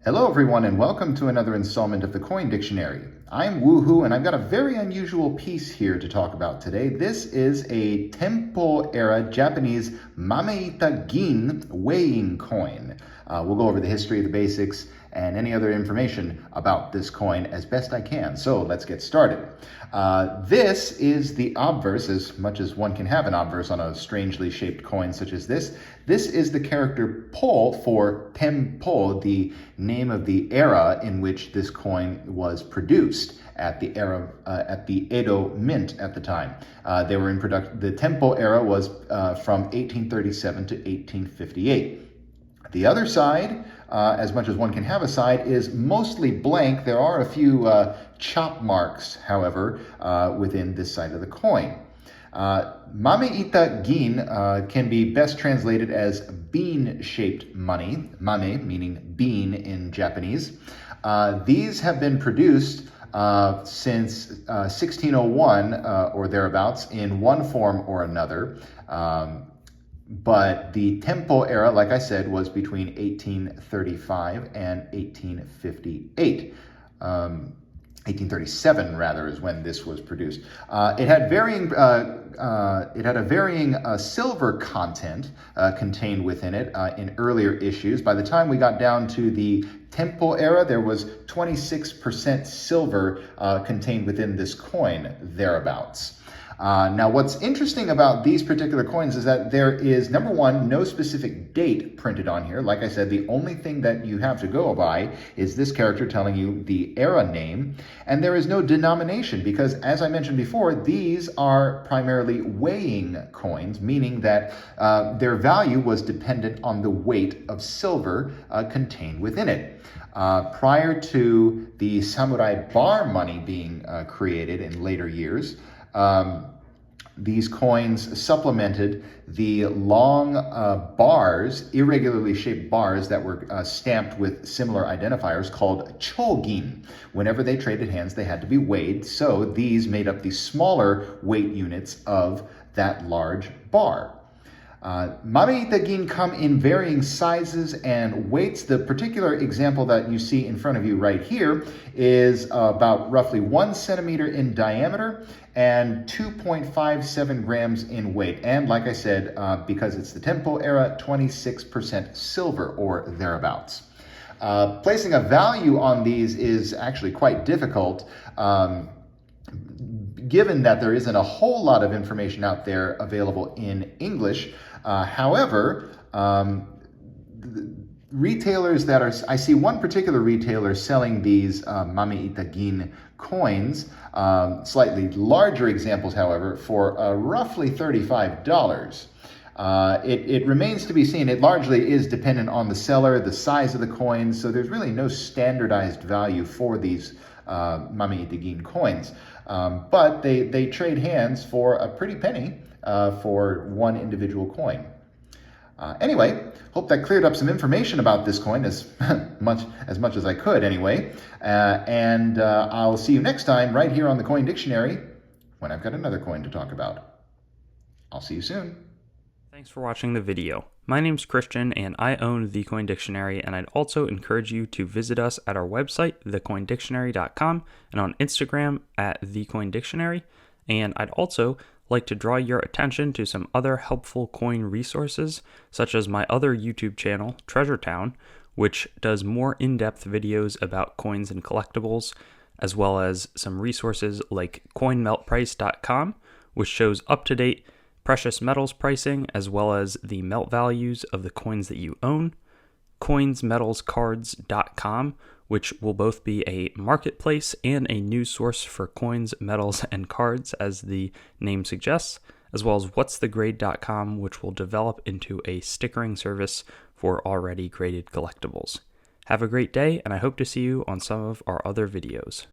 Hello everyone and welcome to another installment of the Coin Dictionary. I'm Woohoo and I've got a very unusual piece here to talk about today. This is a Tempo era Japanese Mameita Gin weighing coin. We'll go over the history, the basics, and any other information about this coin as best I can. So let's get started. This is the obverse, as much as one can have an obverse on a strangely shaped coin such as this. This is the character po for tempo, the name of the era in which this coin was produced at the era at the Edo Mint at the time. They were in production. The tempo era was from 1837 to 1858. The other side, as much as one can have a side, is mostly blank. There are a few chop marks, however, within this side of the coin. Mameita gin can be best translated as bean-shaped money, mame meaning bean in Japanese. These have been produced since 1601 or thereabouts in one form or another. But the tempo era, like I said, was between 1835 and 1858. 1837, rather, is when this was produced. It had a varying silver content contained within it in earlier issues. By the time we got down to the tempo era, there was 26% silver contained within this coin, thereabouts. Now, what's interesting about these particular coins is that there is, number one, no specific date printed on here. Like I said, the only thing that you have to go by is this character telling you the era name, and there is no denomination because, as I mentioned before, these are primarily weighing coins, meaning that their value was dependent on the weight of silver contained within it. Prior to the samurai bar money being created in later years, these coins supplemented the long bars, irregularly shaped bars that were stamped with similar identifiers called chogin. Whenever they traded hands, they had to be weighed, so these made up the smaller weight units of that large bar. Mameita gin come in varying sizes and weights. The particular example that you see in front of you right here is about roughly 1 centimeter in diameter and 2.57 grams in weight. And like I said, because it's the tempo era, 26% silver or thereabouts. Placing a value on these is actually quite difficult, given that there isn't a whole lot of information out there available in English. However, retailers that are, I see one particular retailer selling these Mameita gin coins, slightly larger examples, however, for roughly $35. It remains to be seen. It largely is dependent on the seller, the size of the coins, so there's really no standardized value for these Mameita gin coins. But they trade hands for a pretty penny for one individual coin. Anyway, hope that cleared up some information about this coin as much as I could anyway. And I'll see you next time right here on the Coin Dictionary when I've got another coin to talk about. I'll see you soon. Thanks for watching the video. My name's Christian and I own The Coin Dictionary, and I'd also encourage you to visit us at our website, thecoindictionary.com, and on Instagram at thecoindictionary. And I'd also like to draw your attention to some other helpful coin resources, such as my other YouTube channel, Treasure Town, which does more in-depth videos about coins and collectibles, as well as some resources like coinmeltprice.com, which shows up-to-date precious metals pricing, as well as the melt values of the coins that you own, coinsmetalscards.com, which will both be a marketplace and a news source for coins, metals, and cards, as the name suggests, as well as whatsthegrade.com, which will develop into a stickering service for already graded collectibles. Have a great day, and I hope to see you on some of our other videos.